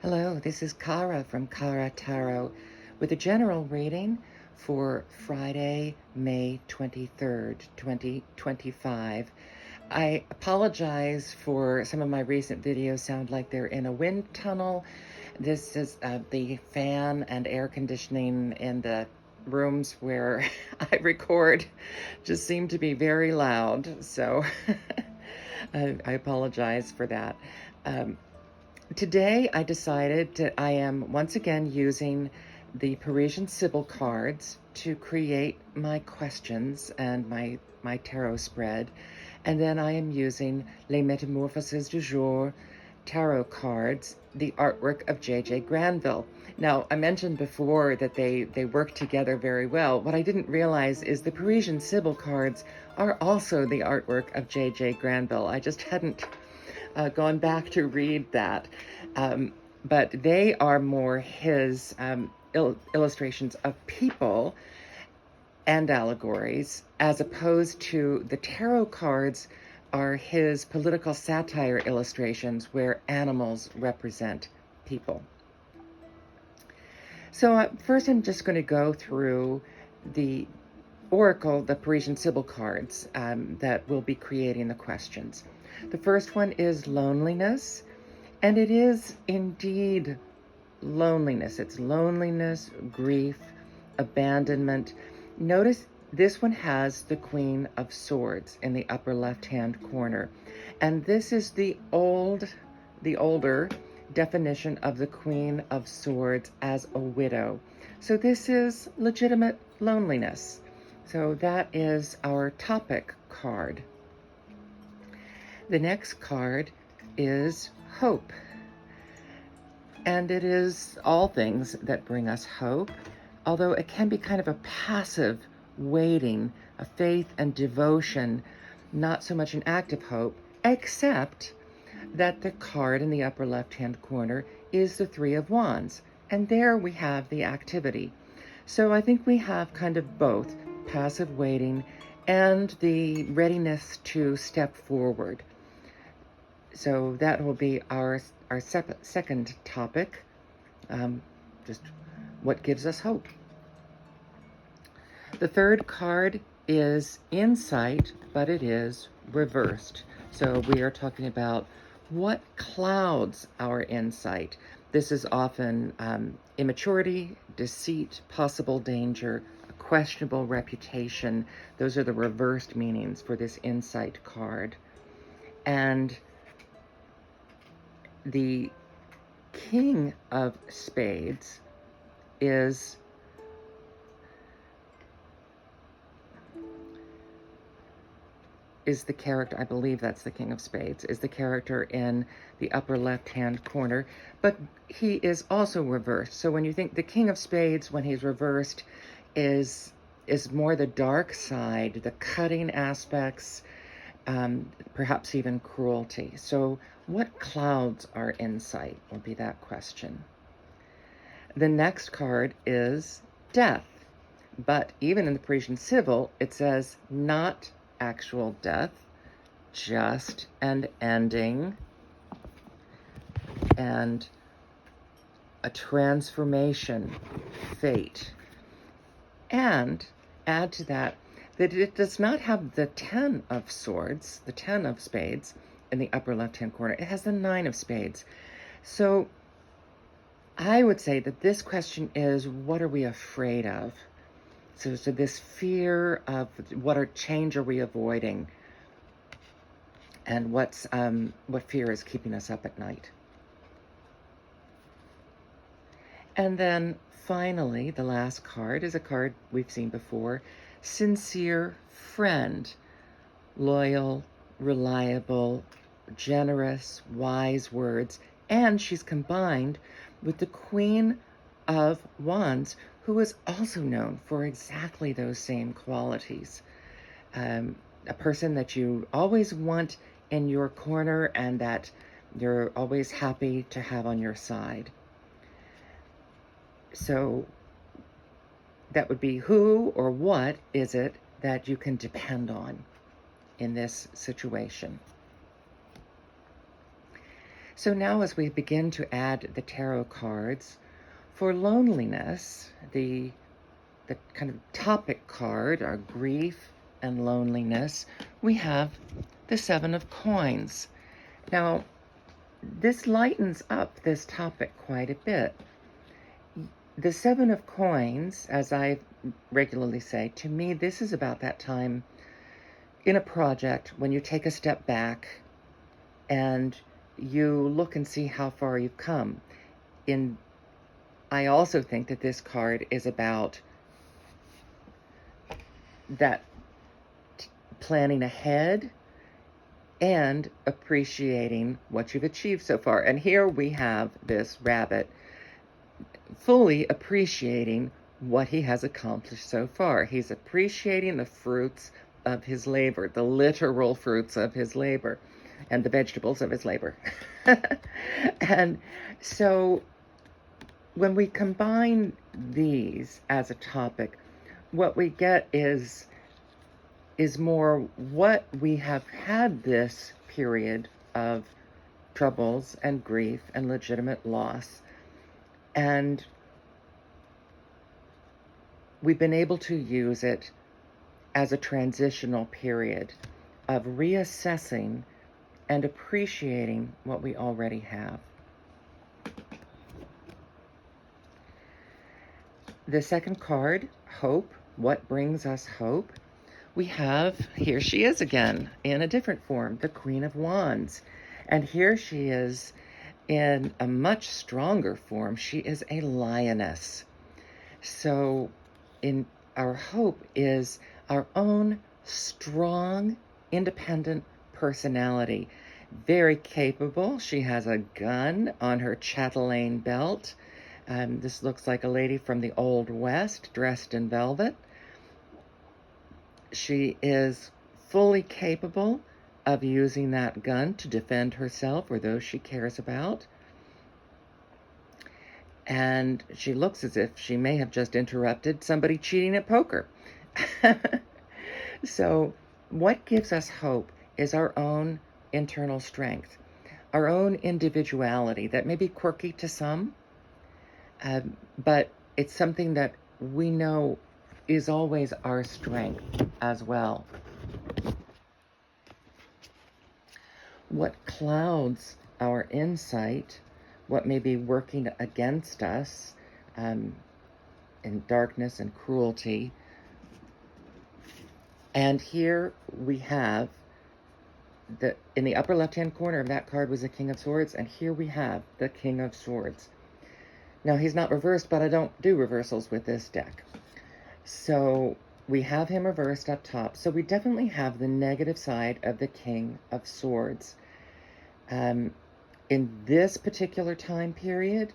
Hello, this is Kara from Kara Tarot with a general reading for Friday, May 23rd, 2025. I apologize for some of my recent videos sound like they're in a wind tunnel. This is the fan and air conditioning in the rooms where I record just seem to be very loud, so I apologize for that. Today I decided that I am once again using the ParisianSibyl cards to create my questions and my tarot spread. And then I am using les Metamorphoses du Jour tarot cards, the artwork of JJ Grandville. Now, I mentioned before that they work together very well. What I didn't realize is the ParisianSibyl cards are also the artwork of JJ Grandville. I just hadn't gone back to read that. But they are more his illustrations of people and allegories, as opposed to the tarot cards are his political satire illustrations where animals represent people. So first I'm just going to go through the oracle, the ParisianSibyl cards that will be creating the questions. The first one is loneliness, and it is indeed loneliness. It's loneliness, grief, abandonment. Notice this one has the Queen of Swords in the upper left-hand corner, and this is the older definition of the Queen of Swords as a widow. So this is legitimate loneliness. So that is our topic card. The next card is hope. And it is all things that bring us hope, although it can be kind of a passive waiting, a faith and devotion, not so much an active hope, except that the card in the upper left-hand corner is the Three of Wands. And there we have the activity. So I think we have kind of both passive waiting and the readiness to step forward. So that will be our second topic, just what gives us hope. The third card is insight, but it is reversed. So we are talking about what clouds our insight. This is often immaturity, deceit, possible danger, a questionable reputation. Those are the reversed meanings for this insight card. And the King of Spades is the character, I believe that's the King of Spades, is the character in the upper left-hand corner, but he is also reversed. So when you think the King of Spades, when he's reversed, is more the dark side, the cutting aspects, perhaps even cruelty. So what clouds our insight will be that question. The next card is death, but even in the ParisianSibyl, it says not actual death, just an ending and a transformation, fate. And add to that it does not have the Ten of Swords, the Ten of Spades in the upper left-hand corner. It has the Nine of Spades. So I would say that this question is, what are we afraid of? So this fear of what change are we avoiding? And what fear is keeping us up at night? And then finally, the last card is a card we've seen before. Sincere friend, loyal, reliable, generous, wise words, and she's combined with the Queen of Wands, who is also known for exactly those same qualities. A person that you always want in your corner and that you're always happy to have on your side. So that would be who or what is it that you can depend on in this situation. So now as we begin to add the tarot cards, for loneliness, the kind of topic card, our grief and loneliness, we have the Seven of Coins. Now, this lightens up this topic quite a bit. The Seven of Coins, as I regularly say, to me, this is about that time in a project when you take a step back and you look and see how far you've come. I also think that this card is about that planning ahead and appreciating what you've achieved so far. And here we have this rabbit fully appreciating what he has accomplished so far. He's appreciating the fruits of his labor, the literal fruits of his labor, and the vegetables of his labor. And so when we combine these as a topic, what we get is more what we have had this period of troubles and grief and legitimate loss. And we've been able to use it as a transitional period of reassessing and appreciating what we already have. The second card, Hope. What brings us hope? We have, here she is again, in a different form, the Queen of Wands. And here she is in a much stronger form. She is a lioness. So our hope is our own strong, independent personality. Very capable. She has a gun on her chatelaine belt. This looks like a lady from the Old West, dressed in velvet. She is fully capable of using that gun to defend herself or those she cares about. And she looks as if she may have just interrupted somebody cheating at poker. So what gives us hope is our own internal strength, our own individuality that may be quirky to some, but it's something that we know is always our strength as well. What clouds our insight, what may be working against us in darkness and cruelty. And here we have, in the upper left-hand corner of that card was the King of Swords, and here we have the King of Swords. Now, he's not reversed, but I don't do reversals with this deck. So we have him reversed up top. So we definitely have the negative side of the King of Swords. In this particular time period,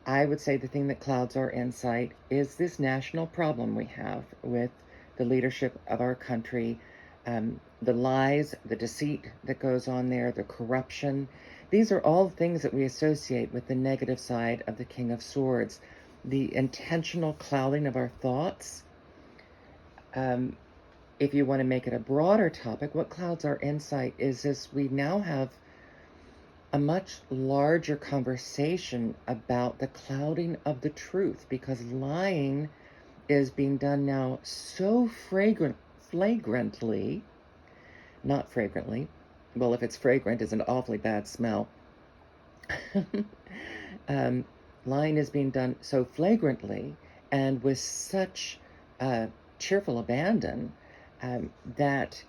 I would say the thing that clouds our insight is this national problem we have with the leadership of our country, the lies, the deceit that goes on there, the corruption. These are all things that we associate with the negative side of the King of Swords. The intentional clouding of our thoughts. If you want to make it a broader topic, what clouds our insight is this: we now have a much larger conversation about the clouding of the truth, because lying is being done now so flagrantly, not fragrantly. Well, if it's fragrant, it's an awfully bad smell. Lying is being done so flagrantly and with such cheerful abandon that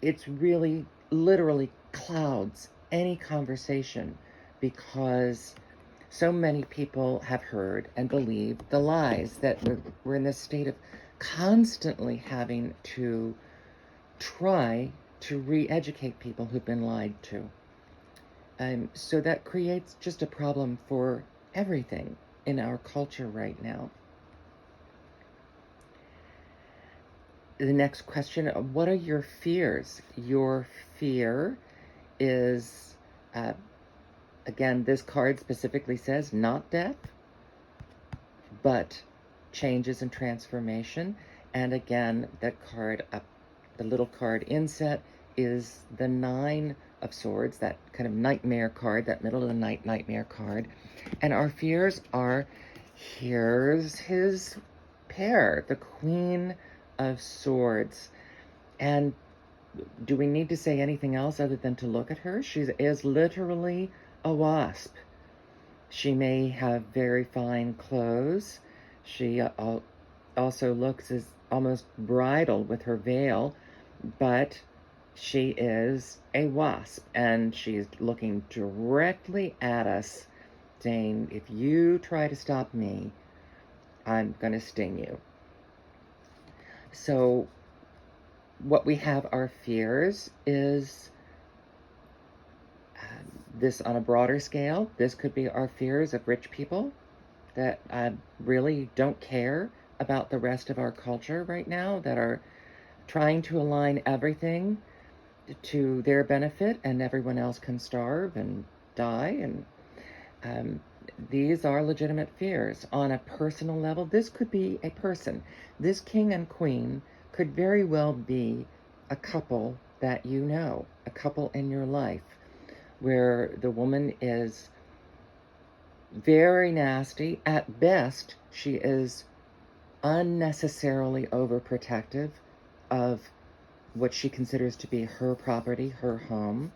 it's really literally clouds any conversation, because so many people have heard and believed the lies that we're in this state of constantly having to try to re-educate people who've been lied to. So that creates just a problem for everything in our culture right now. The next question, what are your fears? Your fear is, again, this card specifically says not death, but changes and transformation. And again, that card up, the little card inset, is the Nine of Swords, that kind of nightmare card, that middle of the night nightmare card. And our fears are, here's his pair, the Queen of Swords. And do we need to say anything else other than to look at her? She is literally a wasp. She may have very fine clothes. She also looks as almost bridal with her veil, but she is a wasp, and she's looking directly at us, saying, if you try to stop me, I'm going to sting you. So what we have, our fears, is this on a broader scale. This could be our fears of rich people that really don't care about the rest of our culture right now, that are trying to align everything to their benefit, and everyone else can starve and die. And these are legitimate fears. On a personal level, this could be a person. This king and queen could very well be a couple that you know, a couple in your life, where the woman is very nasty. At best, she is unnecessarily overprotective of what she considers to be her property, her home,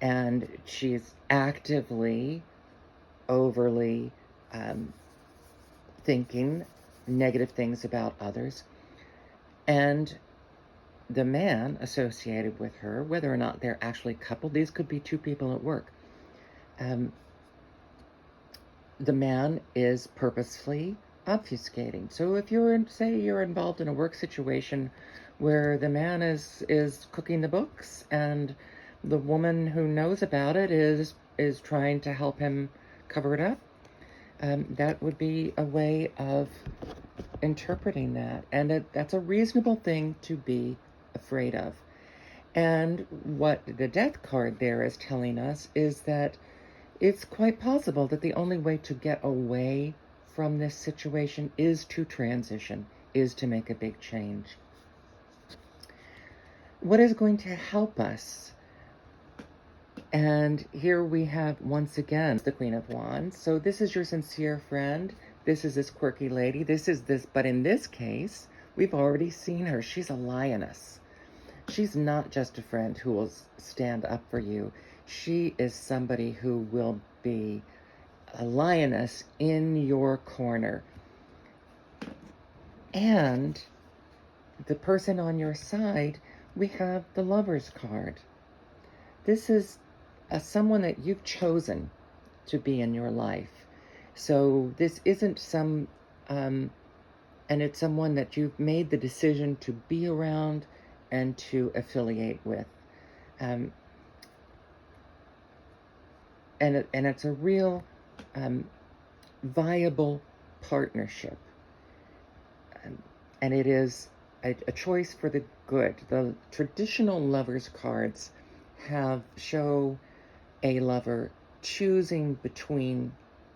and she's actively, overly thinking negative things about others. And the man associated with her, whether or not they're actually coupled, these could be two people at work. The man is purposefully obfuscating. So if say you're involved in a work situation where the man is cooking the books, and the woman who knows about it is trying to help him cover it up, that would be a way of interpreting that. And that's a reasonable thing to be afraid of. And what the death card there is telling us is that it's quite possible that the only way to get away from this situation is to transition, is to make a big change. What is going to help us? And here we have, once again, the Queen of Wands. So this is your sincere friend. This is this quirky lady. But in this case, we've already seen her. She's a lioness. She's not just a friend who will stand up for you. She is somebody who will be a lioness in your corner. And the person on your side, we have the Lover's card. This is someone that you've chosen to be in your life. So this isn't and it's someone that you've made the decision to be around and to affiliate with. And it's a real viable partnership. And it is a choice for the good. The traditional Lovers cards show a lover choosing between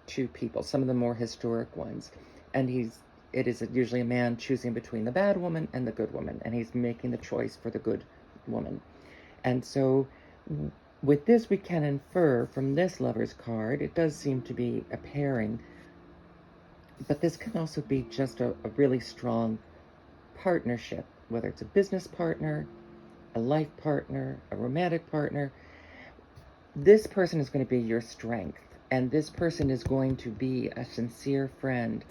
two people, some of the more historic ones. And it is usually a man choosing between the bad woman and the good woman, and he's making the choice for the good woman. And so with this, we can infer from this Lover's card, it does seem to be a pairing, but this can also be just a really strong partnership, whether it's a business partner, a life partner, a romantic partner. This person is going to be your strength, and this person is going to be a sincere friend,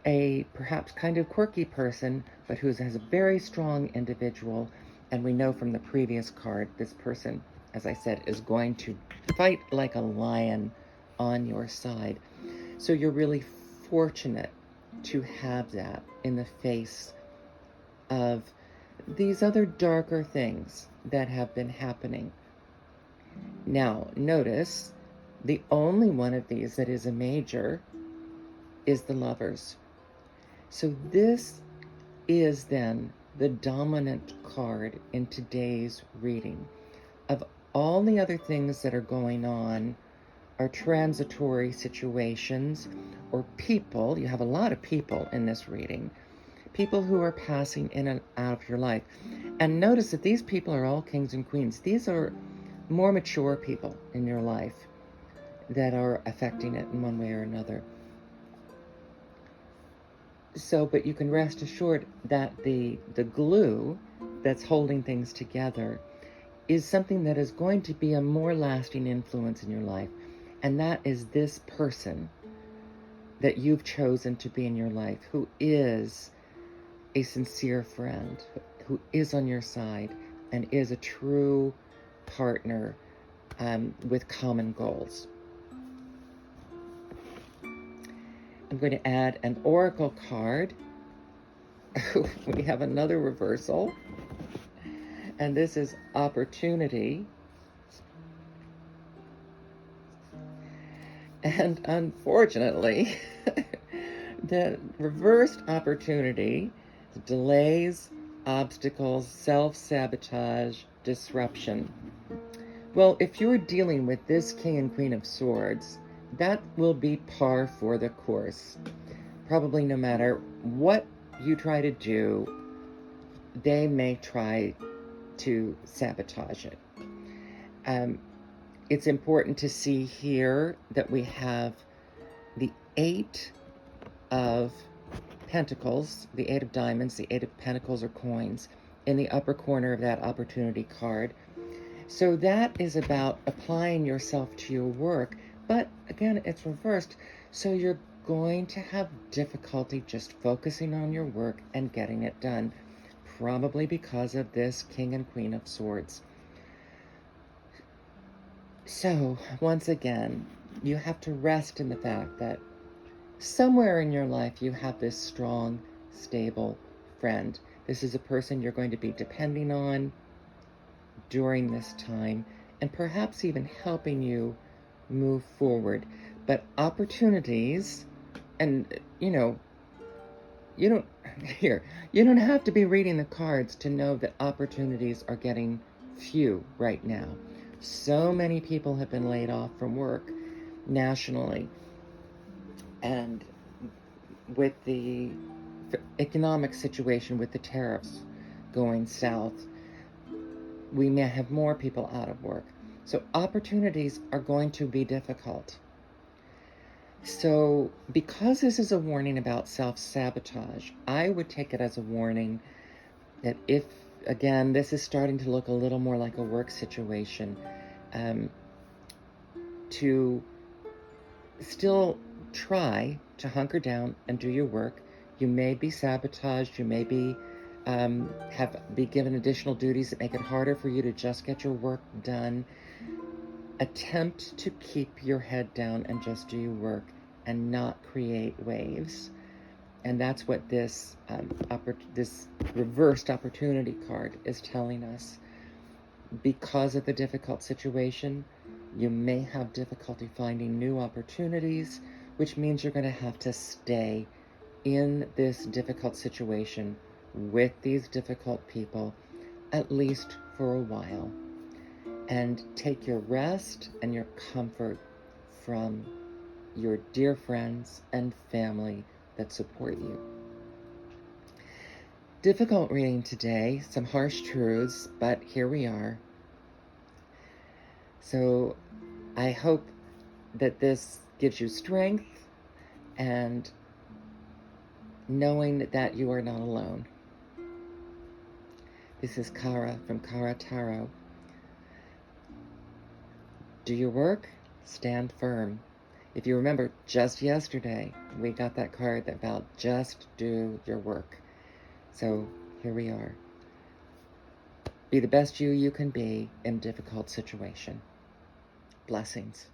a perhaps kind of quirky person, but who has a very strong individual. And we know from the previous card, this person, as I said, is going to fight like a lion on your side. So you're really fortunate to have that in the face of these other darker things that have been happening. Now, notice the only one of these that is a major is the Lovers. So this is then the dominant card in today's reading. Of all the other things that are going on are transitory situations or people. You have a lot of people in this reading. People who are passing in and out of your life. And notice that these people are all kings and queens. These are more mature people in your life that are affecting it in one way or another. So, but you can rest assured that the glue that's holding things together is something that is going to be a more lasting influence in your life. And that is this person that you've chosen to be in your life, who is a sincere friend, who is on your side and is a true partner with common goals. I'm going to add an oracle card. We have another reversal, and this is opportunity. And unfortunately, the reversed opportunity, delays, obstacles, self-sabotage, disruption. Well, if you're dealing with this King and Queen of Swords, that will be par for the course. Probably no matter what you try to do, they may try to sabotage it. It's important to see here that we have the 8 of Pentacles, the 8 of Diamonds, the 8 of Pentacles or coins in the upper corner of that opportunity card. So that is about applying yourself to your work, but again, it's reversed. So you're going to have difficulty just focusing on your work and getting it done, probably because of this King and Queen of Swords. So once again, you have to rest in the fact that somewhere in your life you have this strong, stable friend. This is a person you're going to be depending on during this time, and perhaps even helping you move forward. But opportunities, and you don't have to be reading the cards to know that opportunities are getting few right now. So many people have been laid off from work nationally, and with the economic situation with the tariffs going south, we may have more people out of work. So opportunities are going to be difficult. So because this is a warning about self-sabotage, I would take it as a warning that if, again, this is starting to look a little more like a work situation, to still try to hunker down and do your work. You may be sabotaged, you may be be given additional duties that make it harder for you to just get your work done. Attempt to keep your head down and just do your work and not create waves. And that's what this this reversed opportunity card is telling us. Because of the difficult situation, you may have difficulty finding new opportunities, which means you're going to have to stay in this difficult situation with these difficult people, at least for a while, and take your rest and your comfort from your dear friends and family that support you. Difficult reading today, some harsh truths, but here we are. So I hope that this gives you strength and knowing that you are not alone. This is Kara from Kara Tarot. Do your work, stand firm. If you remember, just yesterday, we got that card about just do your work. So here we are. Be the best you can be in a difficult situation. Blessings.